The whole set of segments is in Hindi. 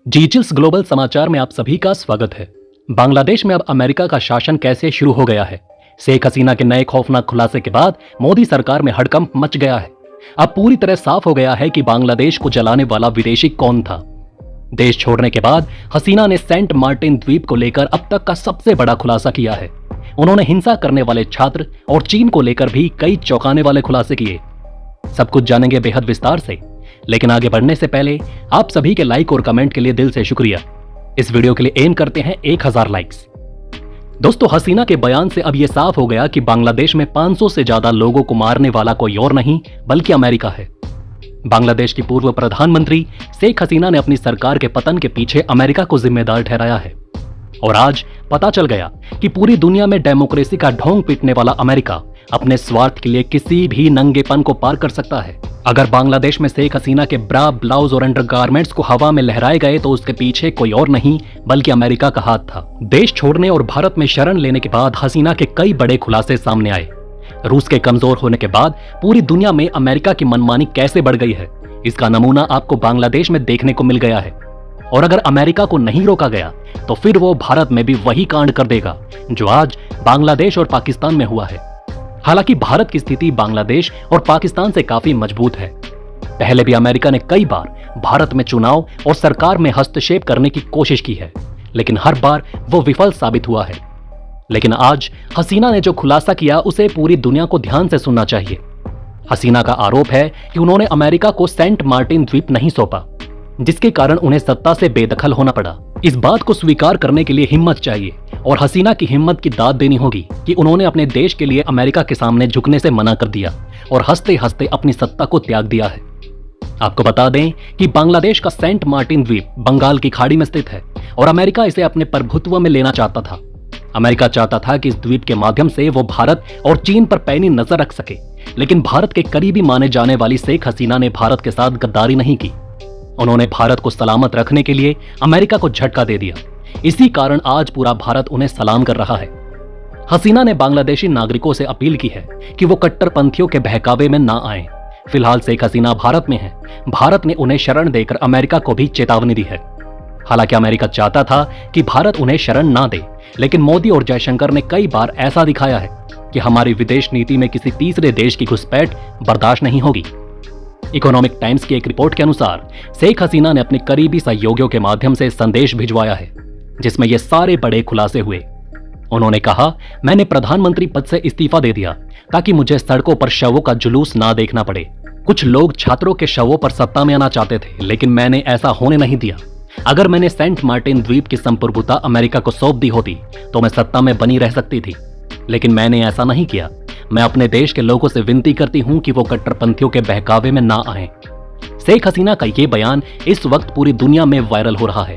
जीचिल्स ग्लोबल समाचार में आप सभी का स्वागत है। बांग्लादेश में अब अमेरिका का शासन कैसे शुरू हो गया है। शेख हसीना के नए खौफनाक खुलासे के बाद मोदी सरकार में हड़कंप मच गया है। अब पूरी तरह साफ हो गया है कि बांग्लादेश को जलाने वाला विदेशी कौन था। देश छोड़ने के बाद हसीना ने सेंट मार्टिन द्वीप को लेकर अब तक का सबसे बड़ा खुलासा किया है। उन्होंने हिंसा करने वाले छात्र और चीन को लेकर भी कई चौंकाने वाले खुलासे किए। सब कुछ जानेंगे बेहद विस्तार से, लेकिन आगे बढ़ने से पहले आप सभी के लाइक और कमेंट के लिए दिल से शुक्रिया। इस वीडियो के लिए एम करते हैं 1000 लाइक्स। दोस्तों, हसीना के बयान से अब यह साफ हो गया कि बांग्लादेश में 500 से ज्यादा लोगों को मारने वाला कोई और नहीं बल्कि अमेरिका है। बांग्लादेश की पूर्व प्रधानमंत्री शेख हसीना ने अपनी सरकार के पतन के पीछे अमेरिका को जिम्मेदार ठहराया है। और आज पता चल गया कि पूरी दुनिया में डेमोक्रेसी का ढोंग पीटने वाला अमेरिका अपने स्वार्थ के लिए किसी भी नंगेपन को पार कर सकता है। अगर बांग्लादेश में शेख हसीना के ब्रा, ब्लाउज और अंडरगारमेंट्स को हवा में लहराए गए तो उसके पीछे कोई और नहीं बल्कि अमेरिका का हाथ था। देश छोड़ने और भारत में शरण लेने के बाद हसीना के कई बड़े खुलासे सामने आए। रूस के कमजोर होने के बाद पूरी दुनिया में अमेरिका की मनमानी कैसे बढ़ गई है, इसका नमूना आपको बांग्लादेश में देखने को मिल गया है। और अगर अमेरिका को नहीं रोका गया तो फिर वो भारत में भी वही कांड कर देगा जो आज बांग्लादेश और पाकिस्तान में हुआ है। हालांकि भारत की स्थिति बांग्लादेश और पाकिस्तान से काफी मजबूत है। पहले भी अमेरिका ने कई बार भारत में चुनाव और सरकार में हस्तक्षेप करने की कोशिश की है, लेकिन हर बार वो विफल साबित हुआ है। लेकिन आज हसीना ने जो खुलासा किया उसे पूरी दुनिया को ध्यान से सुनना चाहिए। हसीना का आरोप है कि उन्होंने अमेरिका को सेंट मार्टिन द्वीप नहीं सौंपा, जिसके कारण उन्हें सत्ता से बेदखल होना पड़ा। इस बात को स्वीकार करने के लिए हिम्मत चाहिए और हसीना की हिम्मत की दाद देनी होगी कि उन्होंने अपने देश के लिए अमेरिका के सामने झुकने से मना कर दिया और हंसते हंसते अपनी सत्ता को त्याग दिया है। आपको बता दें कि बांग्लादेश का सेंट मार्टिन द्वीप बंगाल की खाड़ी में स्थित है और अमेरिका इसे अपने प्रभुत्व में लेना चाहता था। अमेरिका चाहता था कि इस द्वीप के माध्यम से वो भारत और चीन पर पैनी नजर रख सके, लेकिन भारत के करीबी माने जाने वाली शेख हसीना ने भारत के साथ गद्दारी नहीं की। उन्होंने भारत को सलामत रखने के लिए अमेरिका को झटका दे दिया। इसी कारण आज पूरा भारत उन्हें सलाम कर रहा है। हसीना ने बांग्लादेशी नागरिकों से अपील की है कि वो कट्टरपंथियों के बहकावे में ना आएं। फिलहाल शेख हसीना भारत में है। भारत ने उन्हें शरण देकर अमेरिका को भी चेतावनी दी है। हालांकि अमेरिका चाहता था कि भारत उन्हें शरण ना दे, लेकिन मोदी और जयशंकर ने कई बार ऐसा दिखाया है कि हमारी विदेश नीति में किसी तीसरे देश की घुसपैठ बर्दाश्त नहीं होगी। इकोनॉमिक टाइम्स की एक रिपोर्ट के अनुसार शेख हसीना ने अपने करीबी सहयोगियों के माध्यम से संदेश भिजवाया है, जिसमें ये सारे बड़े खुलासे हुए। उन्होंने कहा, मैंने प्रधानमंत्री पद से इस्तीफा दे दिया ताकि मुझे सड़कों पर शवों का जुलूस ना देखना पड़े। कुछ लोग छात्रों के शवों पर सत्ता में आना चाहते थे, लेकिन मैंने ऐसा होने नहीं दिया। अगर मैंने सेंट मार्टिन द्वीप की संप्रभुता अमेरिका को सौंप दी होती तो मैं सत्ता में बनी रह सकती थी, लेकिन मैंने ऐसा नहीं किया। मैं अपने देश के लोगों से विनती करती हूं कि वो कट्टरपंथियों के बहकावे में ना आएं। शेख हसीना का ये बयान इस वक्त पूरी दुनिया में वायरल हो रहा है।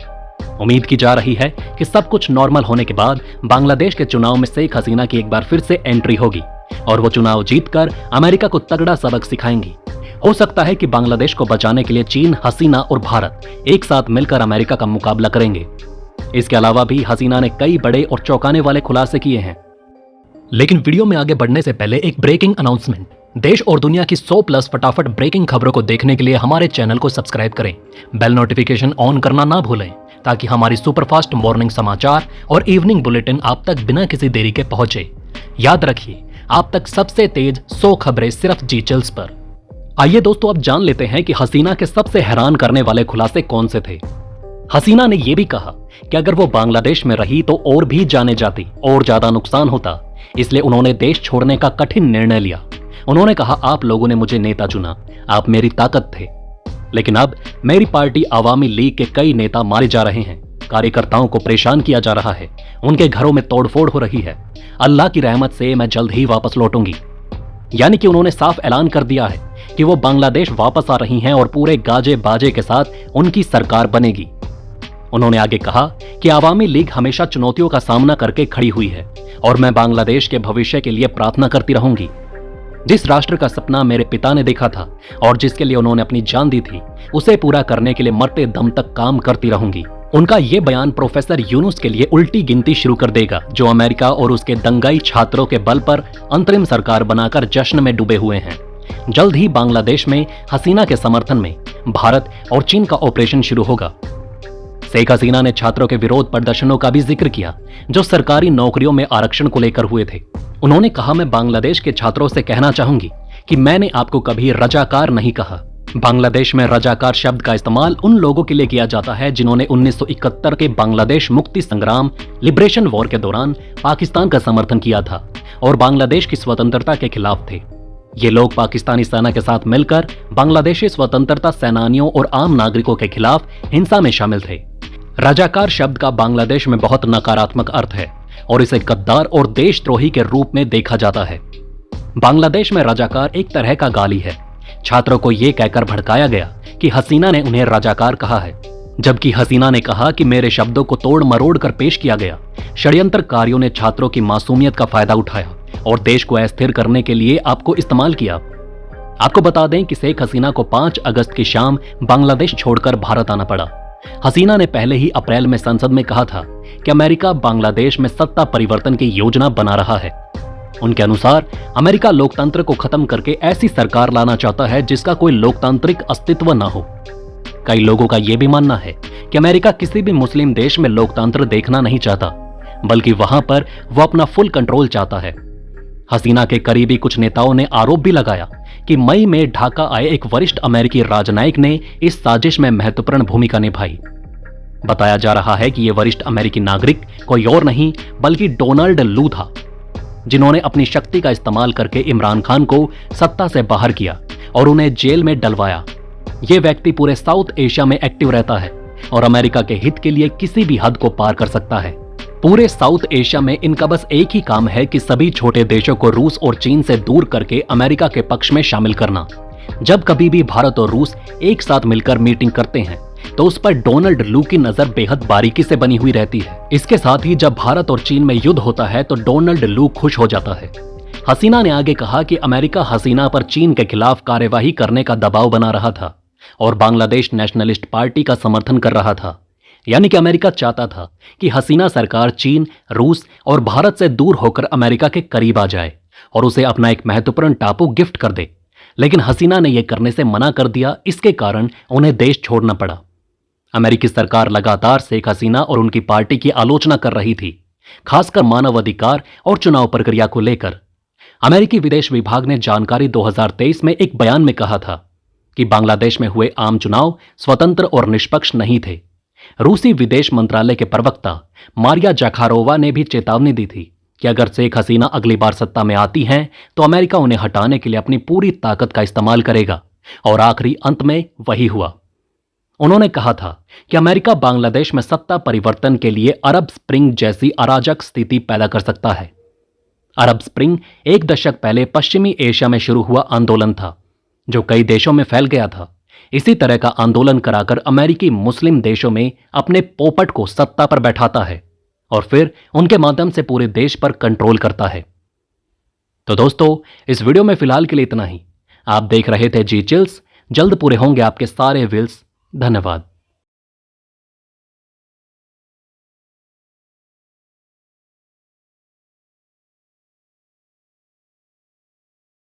उम्मीद की जा रही है कि सब कुछ नॉर्मल होने के बाद बांग्लादेश के चुनाव में शेख हसीना की एक बार फिर से एंट्री होगी और वो चुनाव जीतकर अमेरिका को तगड़ा सबक सिखाएंगी। हो सकता है कि बांग्लादेश को बचाने के लिए चीन, हसीना और भारत एक साथ मिलकर अमेरिका का मुकाबला करेंगे। इसके अलावा भी हसीना ने कई बड़े और चौंकाने वाले खुलासे किए हैं। लेकिन वीडियो में आगे बढ़ने से पहले एक ब्रेकिंग अनाउंसमेंट। देश और दुनिया की 100+ फटाफट ब्रेकिंग खबरों को देखने के लिए हमारे चैनल को सब्सक्राइब करें। बेल नोटिफिकेशन ऑन करना ना भूलें ताकि हमारी सुपरफास्ट मॉर्निंग समाचार और इवनिंग बुलेटिन आप तक बिना किसी देरी के पहुंचे। याद रखिए, आप तक सबसे तेज 100 खबरें सिर्फ जीचिल्स पर। आइए दोस्तों, अब जान लेते हैं कि हसीना के सबसे हैरान करने वाले खुलासे कौन से थे। हसीना ने यह भी कहा कि अगर वो बांग्लादेश में रही तो और भी जाने जाती और ज्यादा नुकसान होता, इसलिए उन्होंने देश छोड़ने का कठिन निर्णय लिया। उन्होंने कहा, आप लोगों ने मुझे नेता चुना, आप मेरी ताकत थे, लेकिन अब मेरी पार्टी आवामी लीग के कई नेता मारे जा रहे हैं, कार्यकर्ताओं को परेशान किया जा रहा है, उनके घरों में तोड़फोड़ हो रही है। अल्लाह की रहमत से मैं जल्द ही वापस लौटूंगी। यानी कि उन्होंने साफ ऐलान कर दिया है कि वो बांग्लादेश वापस आ रही हैं और पूरे गाजे बाजे के साथ उनकी सरकार बनेगी। उन्होंने आगे कहा कि आवामी लीग हमेशा चुनौतियों का सामना करके खड़ी हुई है और मैं बांग्लादेश के भविष्य के लिए प्रार्थना करती रहूंगी। जिस राष्ट्र का सपना मेरे पिता ने देखा था और जिसके लिए उन्होंने अपनी जान दी थी, उसे पूरा करने के लिए मरते दम तक काम करती रहूंगी। उनका यह बयान प्रोफेसर यूनुस के लिए उल्टी गिनती शुरू कर देगा, जो अमेरिका और उसके दंगाई छात्रों के बल पर अंतरिम सरकार बनाकर जश्न में डूबे हुए हैं। जल्द ही बांग्लादेश में हसीना के समर्थन में भारत और चीन का ऑपरेशन शुरू होगा। शेख हसीना ने छात्रों के विरोध प्रदर्शनों का भी जिक्र किया जो सरकारी नौकरियों में आरक्षण को लेकर हुए थे। उन्होंने कहा, मैं बांग्लादेश के छात्रों से कहना चाहूंगी कि मैंने आपको कभी रजाकार नहीं कहा। बांग्लादेश में रजाकार शब्द का इस्तेमाल उन लोगों के लिए किया जाता है जिन्होंने 1971 के बांग्लादेश मुक्ति संग्राम लिबरेशन वॉर के दौरान पाकिस्तान का समर्थन किया था और बांग्लादेश की स्वतंत्रता के खिलाफ थे। ये लोग पाकिस्तानी सेना के साथ मिलकर बांग्लादेशी स्वतंत्रता सेनानियों और आम नागरिकों के खिलाफ हिंसा में शामिल थे। रजाकार शब्द का बांग्लादेश में बहुत नकारात्मक अर्थ है और इसे गद्दार और देशद्रोही के रूप में देखा जाता है। बांग्लादेश में रजाकार एक तरह का गाली है। छात्रों को यह कहकर भड़काया गया कि हसीना ने उन्हें रजाकार कहा है, जबकि हसीना ने कहा कि मेरे शब्दों को तोड़ मरोड़ कर पेश किया गया। षड्यंत्रकारियों ने छात्रों की मासूमियत का फायदा उठाया और देश को अस्थिर करने के लिए आपको इस्तेमाल किया। आपको बता दें कि शेख हसीना को 5 अगस्त की शाम बांग्लादेश छोड़कर भारत आना पड़ा। हसीना ने पहले ही अप्रैल में संसद में कहा था कि अमेरिका बांग्लादेश में सत्ता परिवर्तन की योजना बना रहा है। उनके अनुसार अमेरिका लोकतंत्र को खत्म करके ऐसी सरकार लाना चाहता है जिसका कोई लोकतांत्रिक अस्तित्व न हो। कई लोगों का यह भी मानना है कि अमेरिका किसी भी मुस्लिम देश में लोकतंत्र देखना नहीं चाहता, बल्कि वहां पर वो अपना फुल कंट्रोल चाहता है। हसीना के करीबी कुछ नेताओं ने आरोप भी लगाया कि मई में ढाका आए एक वरिष्ठ अमेरिकी राजनयिक ने इस साजिश में महत्वपूर्ण भूमिका निभाई। बताया जा रहा है कि यह वरिष्ठ अमेरिकी नागरिक कोई और नहीं बल्कि डोनाल्ड लू था, जिन्होंने अपनी शक्ति का इस्तेमाल करके इमरान खान को सत्ता से बाहर किया और उन्हें जेल में डलवाया। यह व्यक्ति पूरे साउथ एशिया में एक्टिव रहता है और अमेरिका के हित के लिए किसी भी हद को पार कर सकता है। पूरे साउथ एशिया में इनका बस एक ही काम है कि सभी छोटे देशों को रूस और चीन से दूर करके अमेरिका के पक्ष में शामिल करना। जब कभी भी भारत और रूस एक साथ मिलकर मीटिंग करते हैं तो उस पर डोनाल्ड लू की नजर बेहद बारीकी से बनी हुई रहती है। इसके साथ ही जब भारत और चीन में युद्ध होता है तो डोनाल्ड लू खुश हो जाता है। हसीना ने आगे कहा कि अमेरिका हसीना पर चीन के खिलाफ कार्यवाही करने का दबाव बना रहा था और बांग्लादेश नेशनलिस्ट पार्टी का समर्थन कर रहा था। यानी कि अमेरिका चाहता था कि हसीना सरकार चीन, रूस और भारत से दूर होकर अमेरिका के करीब आ जाए और उसे अपना एक महत्वपूर्ण टापू गिफ्ट कर दे। लेकिन हसीना ने यह करने से मना कर दिया। इसके कारण उन्हें देश छोड़ना पड़ा। अमेरिकी सरकार लगातार शेख हसीना और उनकी पार्टी की आलोचना कर रही थी, खासकर मानवाधिकार और चुनाव प्रक्रिया को लेकर। अमेरिकी विदेश विभाग ने जानकारी 2023 में एक बयान में कहा था कि बांग्लादेश में हुए आम चुनाव स्वतंत्र और निष्पक्ष नहीं थे। रूसी विदेश मंत्रालय के प्रवक्ता मारिया जाखारोवा ने भी चेतावनी दी थी कि अगर शेख हसीना अगली बार सत्ता में आती हैं तो अमेरिका उन्हें हटाने के लिए अपनी पूरी ताकत का इस्तेमाल करेगा और आखिरी अंत में वही हुआ। उन्होंने कहा था कि अमेरिका बांग्लादेश में सत्ता परिवर्तन के लिए अरब स्प्रिंग जैसी अराजक स्थिति पैदा कर सकता है। अरब स्प्रिंग 1 दशक पहले पश्चिमी एशिया में शुरू हुआ आंदोलन था जो कई देशों में फैल गया था। इसी तरह का आंदोलन कराकर अमेरिकी मुस्लिम देशों में अपने पोपट को सत्ता पर बैठाता है और फिर उनके माध्यम से पूरे देश पर कंट्रोल करता है। तो दोस्तों, इस वीडियो में फिलहाल के लिए इतना ही। आप देख रहे थे जी चिल्स। जल्द पूरे होंगे आपके सारे विल्स। धन्यवाद।